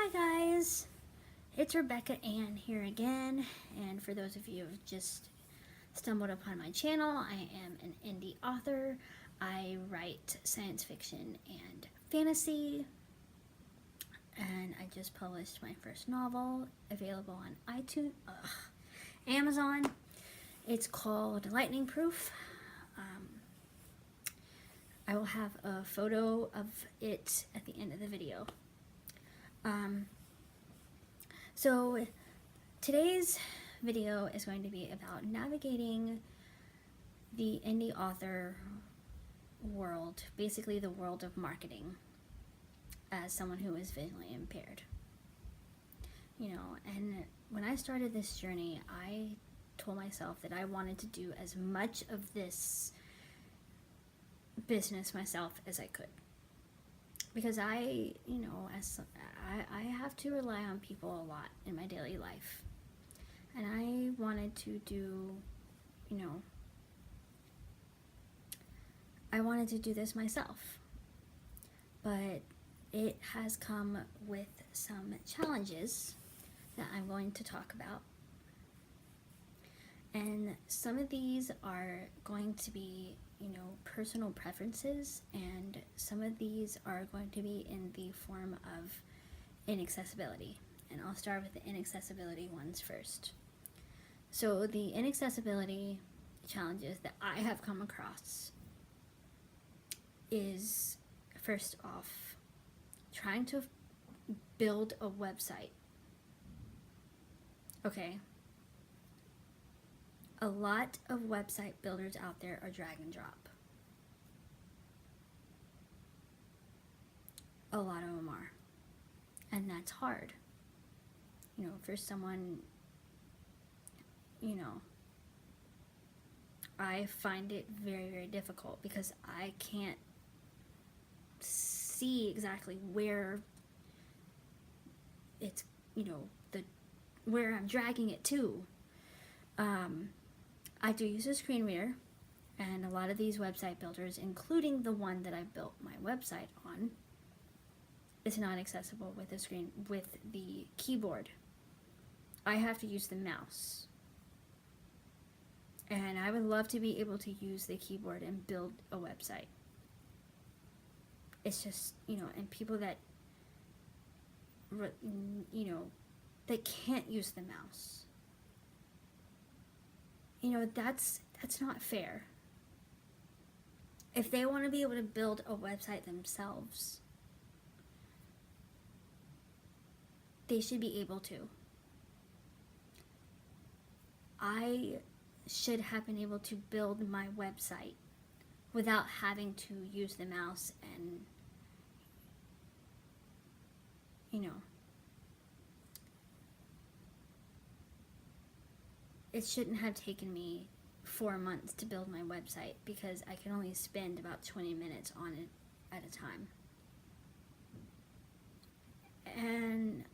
Hi guys, it's Rebecca Ann here again, and for those of you who have just stumbled upon my channel, I am an indie author. I write science fiction and fantasy, and I just published my first novel, available on Amazon. It's called Lightning Proof. I will have a photo of it at the end of the video. So today's video is going to be about navigating the indie author world, basically the world of marketing, as someone who is visually impaired. And when I started this journey, I told myself that I wanted to do as much of this business myself as I could. Because I have to rely on people a lot in my daily life. And I wanted to do, I wanted to do this myself. But it has come with some challenges that I'm going to talk about. And some of these are going to be personal preferences, and some of these are going to be in the form of inaccessibility. And I'll start with the inaccessibility ones first. So the inaccessibility challenges that I have come across is, first off, trying to build a website. Okay. A lot of website builders out there are drag and drop. A lot of them are. And that's hard. For someone, I find it very, very difficult because I can't see exactly where it's, where I'm dragging it to. I do use a screen reader, and a lot of these website builders, including the one that I built my website on, is not accessible with the keyboard. I have to use the mouse. And I would love to be able to use the keyboard and build a website. It's just, and people that, that can't use the mouse. That's not fair. If they want to be able to build a website themselves, they should be able to. I should have been able to build my website without having to use the mouse and, it shouldn't have taken me 4 months to build my website because I can only spend about 20 minutes on it at a time. And,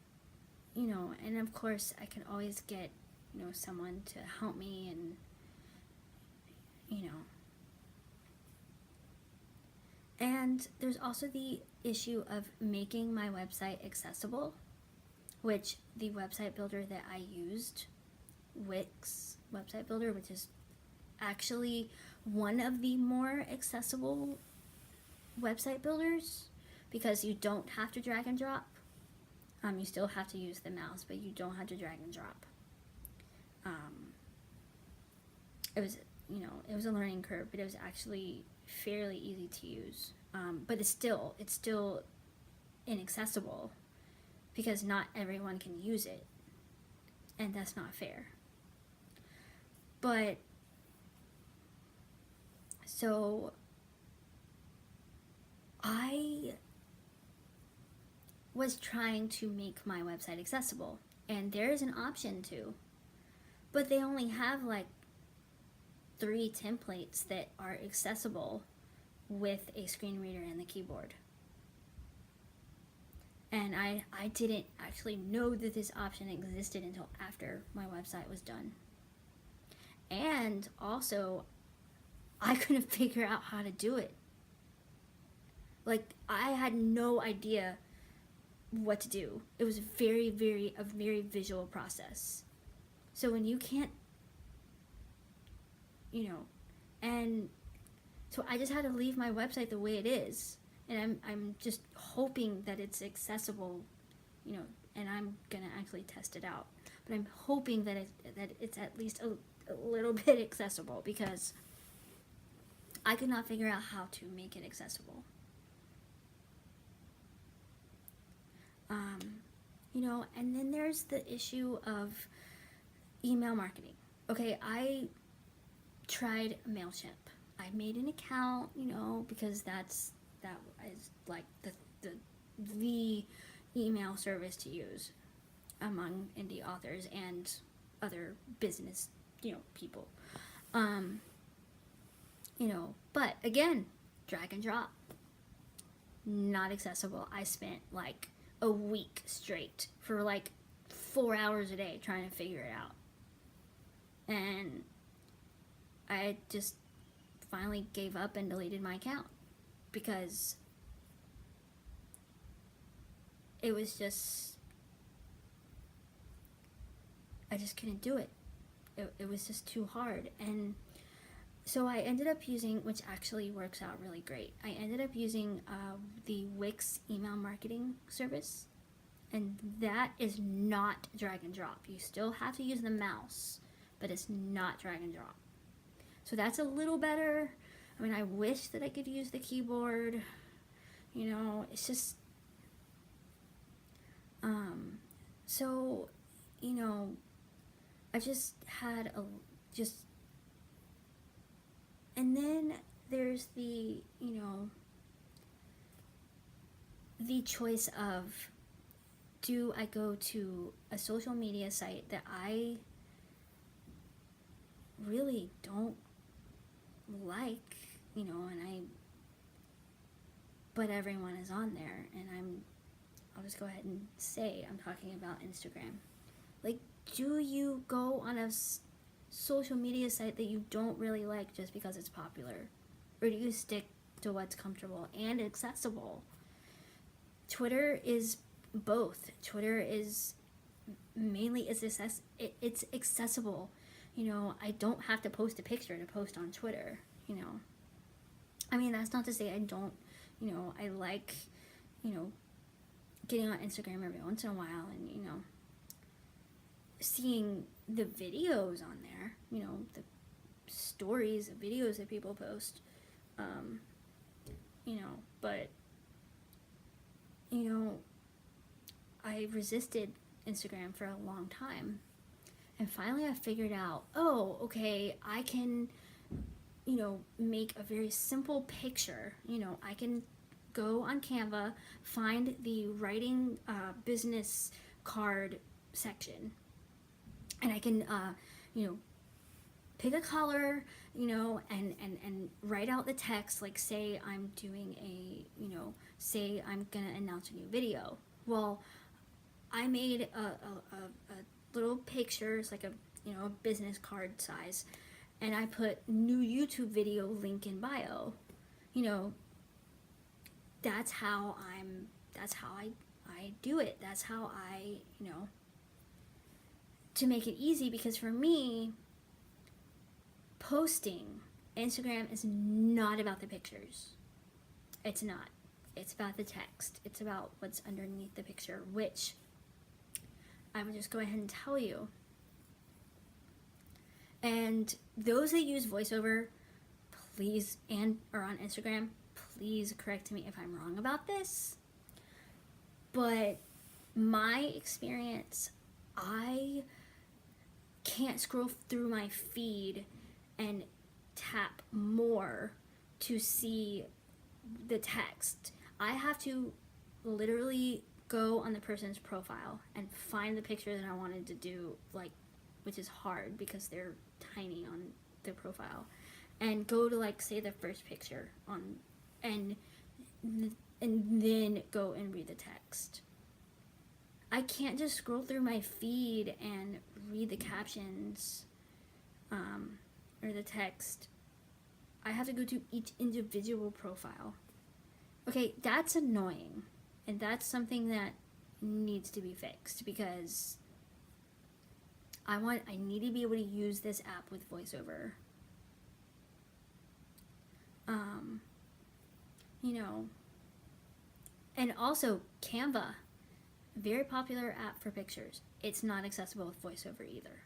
and of course I can always get, someone to help me and, And there's also the issue of making my website accessible, which the website builder that I used, Wix website builder, which is actually one of the more accessible website builders because you don't have to drag and drop. You still have to use the mouse, but you don't have to drag and drop. It was a learning curve, but it was actually fairly easy to use. But it's still inaccessible because not everyone can use it, and that's not fair. But so I was trying to make my website accessible, and there is an option to, but they only have like 3 templates that are accessible with a screen reader and the keyboard. And I didn't actually know that this option existed until after my website was done. And also, I couldn't figure out how to do it. Like, I had no idea what to do. It was a very visual process. So when you can't, and so I just had to leave my website the way it is, and I'm just hoping that it's accessible, and I'm gonna actually test it out. But I'm hoping that it's at least a little bit accessible, because I could not figure out how to make it accessible. And then there's the issue of email marketing. Okay, I tried MailChimp. I made an account, because that is like the email service to use among indie authors and other business, people. But again, drag and drop. Not accessible. I spent like a week straight for like 4 hours a day trying to figure it out. And I just finally gave up and deleted my account, because it was just, I just couldn't do it. It was just too hard. And so I ended up using, which actually works out really great, I ended up using the Wix email marketing service. And that is not drag and drop. You still have to use the mouse, but it's not drag and drop. So that's a little better. I mean, I wish that I could use the keyboard. It's just, so, I just had and then there's the, the choice of, do I go to a social media site that I really don't like, but everyone is on there, and I'll just go ahead and say I'm talking about Instagram. Like, do you go on a social media site that you don't really like just because it's popular? Or do you stick to what's comfortable and accessible? Twitter is both. Twitter is mainly, it's accessible. I don't have to post a picture to post on Twitter, I mean, that's not to say I don't, I like, getting on Instagram every once in a while and, seeing the videos on there, the stories, the videos that people post, but, I resisted Instagram for a long time. And finally I figured out, oh, okay, I can, make a very simple picture. I can go on Canva, find the writing business card section, and I can, pick a color, and write out the text, like say I'm doing say I'm gonna announce a new video. Well, I made a little picture, it's like a business card size, and I put new YouTube video link in bio. That's how I do it. That's how I, to make it easy, because for me, posting Instagram is not about the pictures. It's not. It's about the text. It's about what's underneath the picture, which I would just go ahead and tell you. And those that use voiceover, please, and are on Instagram, please correct me if I'm wrong about this. But my experience, I can't scroll through my feed and tap more to see the text. I have to literally go on the person's profile and find the picture that I wanted to do, like, which is hard because they're tiny on their profile, and go to, like, say the first picture on, and then go and read the text. I can't just scroll through my feed and read the captions or the text. I have to go to each individual profile. Okay, that's annoying, and that's something that needs to be fixed, because I need to be able to use this app with voiceover. You know, and also Canva, very popular app for pictures. It's not accessible with voiceover either.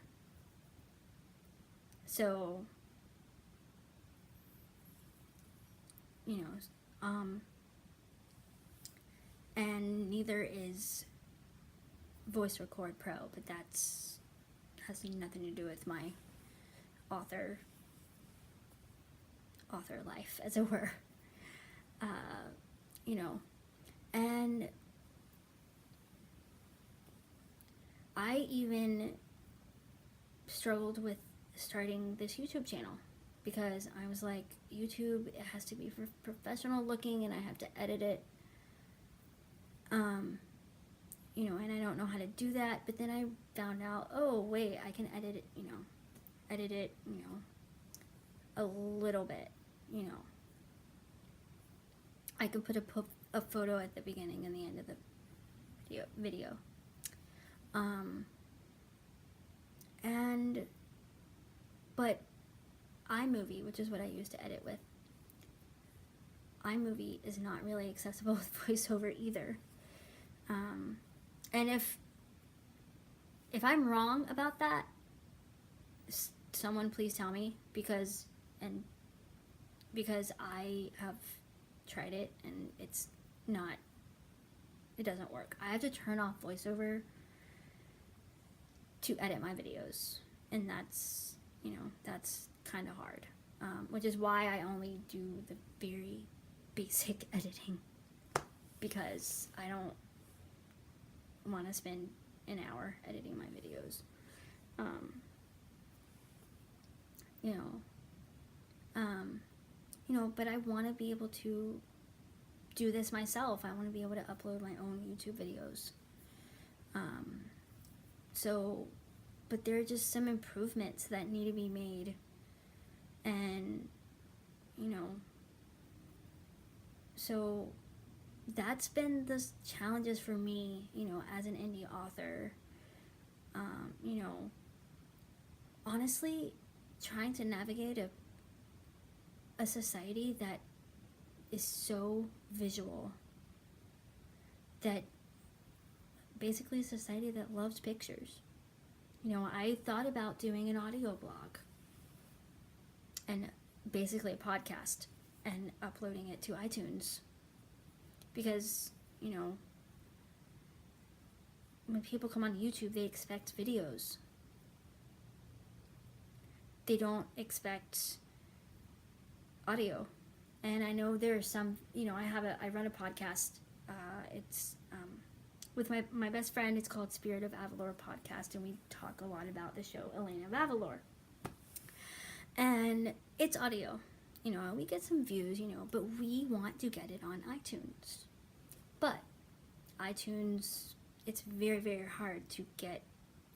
So, you know, and neither is Voice Record Pro, but that's has nothing to do with my author life, as it were. You know, and I even struggled with starting this YouTube channel, because I was like, YouTube, it has to be for professional looking, and I have to edit it. You know, and I don't know how to do that. But then I found out, oh wait, I can edit it, a little bit. I can put a photo at the beginning and the end of the video. But iMovie, which is what I use to edit with, iMovie is not really accessible with voiceover either. And if I'm wrong about that, someone please tell me, because I have tried it and it doesn't work. I have to turn off voiceover to edit my videos, and that's kind of hard, which is why I only do the very basic editing, because I don't want to spend an hour editing my videos. But I want to be able to do this myself. I want to be able to upload my own YouTube videos. But there are just some improvements that need to be made, and so that's been the challenges for me, as an indie author. Honestly, trying to navigate a society that is so visual, that basically a society that loves pictures. I thought about doing an audio blog and basically a podcast and uploading it to iTunes, because when people come on YouTube, they expect videos. They don't expect audio. And I know there are some, I run a podcast. It's with my best friend. It's called Spirit of Avalor Podcast, and we talk a lot about the show Elena of Avalor. And it's audio. We get some views, but we want to get it on iTunes. But iTunes, it's very, very hard to get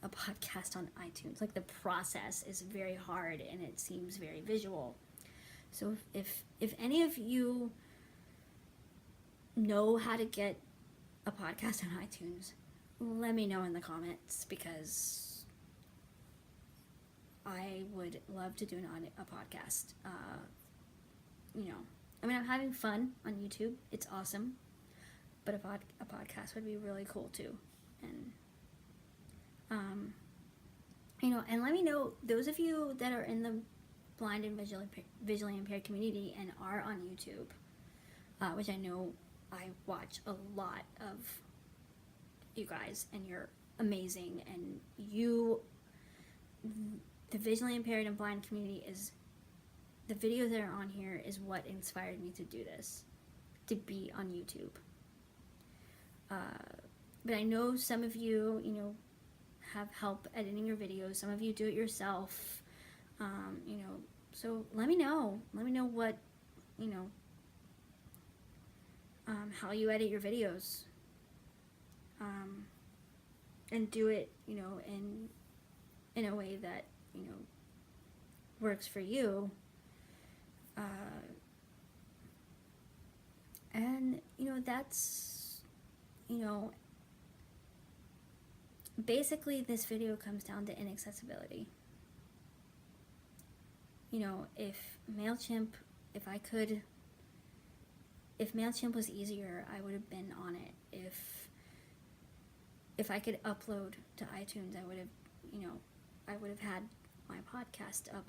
a podcast on iTunes. Like, the process is very hard, and it seems very visual. So if any of you know how to get a podcast on iTunes, let me know in the comments, because I would love to do a podcast. I'm having fun on YouTube. It's awesome. But a podcast would be really cool too. And and let me know, those of you that are in the blind and visually impaired community and are on YouTube, which I know I watch a lot of you guys, and you're amazing, and the visually impaired and blind community is, the videos that are on here is what inspired me to do this, to be on YouTube. But I know some of you, have help editing your videos. Some of you do it yourself. So let me know what, how you edit your videos, and do it, in a way that, works for you. And, that's, basically this video comes down to inaccessibility. You know, if MailChimp was easier, I would have been on it. If I could upload to iTunes, I would have had my podcast up,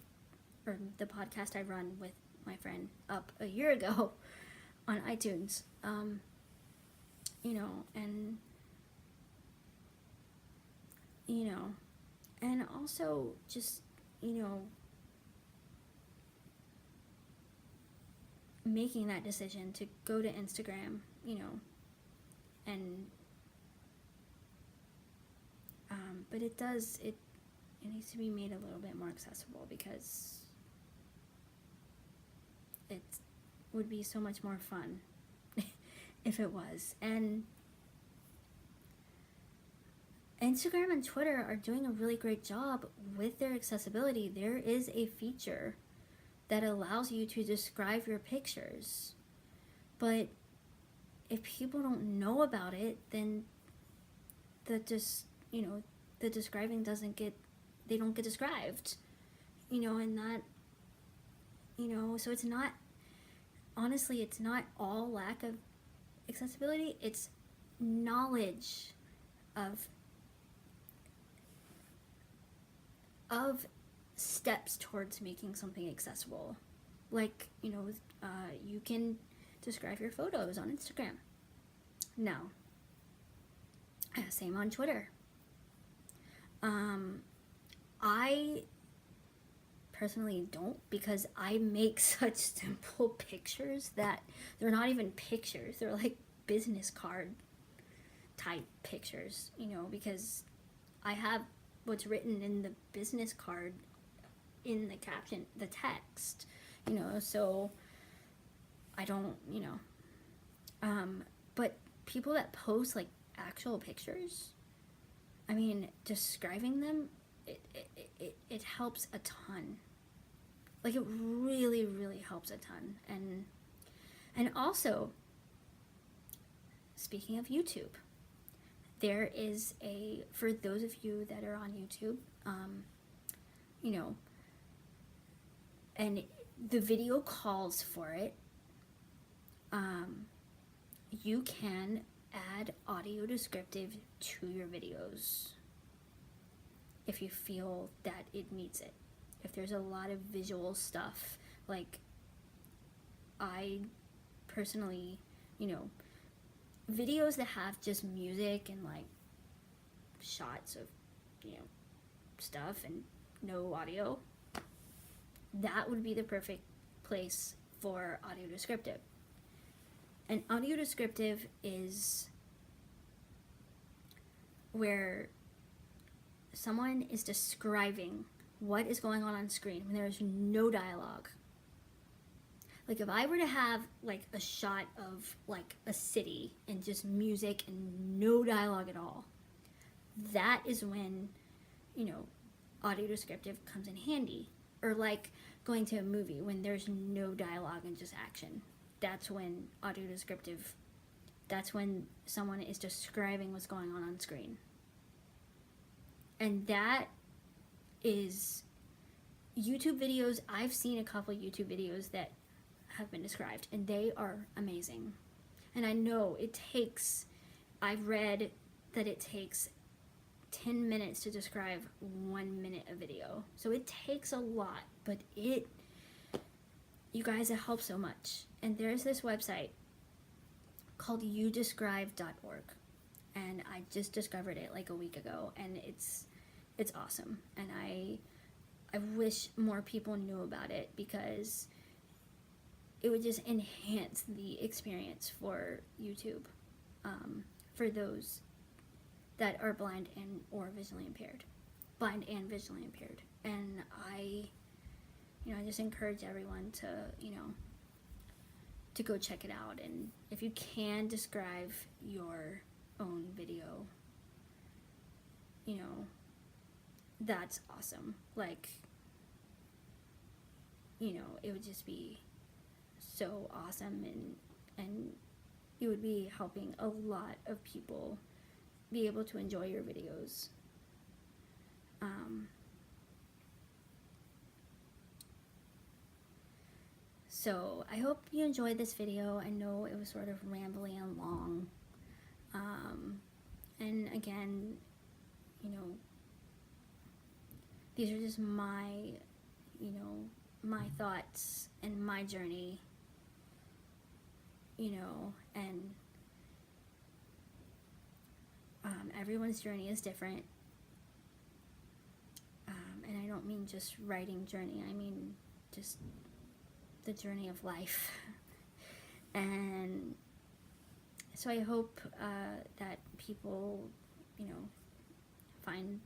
or the podcast I run with my friend up a year ago on iTunes. And also just, making that decision to go to Instagram, and but it needs to be made a little bit more accessible, because it would be so much more fun if it was. And Instagram and Twitter are doing a really great job with their accessibility. There is a feature that allows you to describe your pictures, but if people don't know about it, then the describing they don't get described, and that, so it's not, honestly, it's not all lack of accessibility, it's knowledge of steps towards making something accessible. Like, you can describe your photos on Instagram. Now, same on Twitter. I personally don't, because I make such simple pictures that they're not even pictures. They're like business card type pictures, because I have what's written in the business card in the caption, the text, so I don't, but people that post like actual pictures, I mean, describing them, it helps a ton. Like, it really, really helps a ton. And also, speaking of YouTube, there is for those of you that are on YouTube, and the video calls for it, you can add audio descriptive to your videos if you feel that it needs it. If there's a lot of visual stuff, like I personally, videos that have just music and like shots of, stuff and no audio, that would be the perfect place for audio descriptive. And audio descriptive is where someone is describing what is going on screen when there's no dialogue. Like, if I were to have like a shot of like a city and just music and no dialogue at all, that is when, audio descriptive comes in handy. Or like going to a movie when there's no dialogue and just action. That's when audio descriptive, that's when someone is describing what's going on screen. And that is YouTube videos. I've seen a couple YouTube videos that have been described, and they are amazing. And I know I've read that it takes 10 minutes to describe 1 minute of video. So it takes a lot, but you guys, it helps so much. And there's this website called youdescribe.org, and I just discovered it like a week ago, and it's awesome. And I wish more people knew about it, because it would just enhance the experience for YouTube, for those that are blind and visually impaired. And I just encourage everyone to, to go check it out. And if you can describe your own video, that's awesome. Like, it would just be so awesome, and it would be helping a lot of people be able to enjoy your videos. So I hope you enjoyed this video. I know it was sort of rambling and long. And again, you know, these are just my, you know, my thoughts and my journey, you know, and everyone's journey is different. And I don't mean just writing journey, I mean just the journey of life. And so I hope that people, you know, find,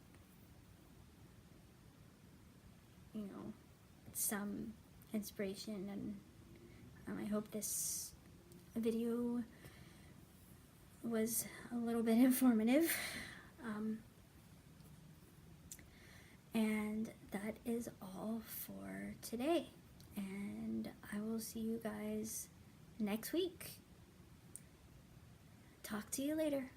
you know, some inspiration, and I hope this video was a little bit informative. And that is all for today, and I will see you guys next week. Talk to you later.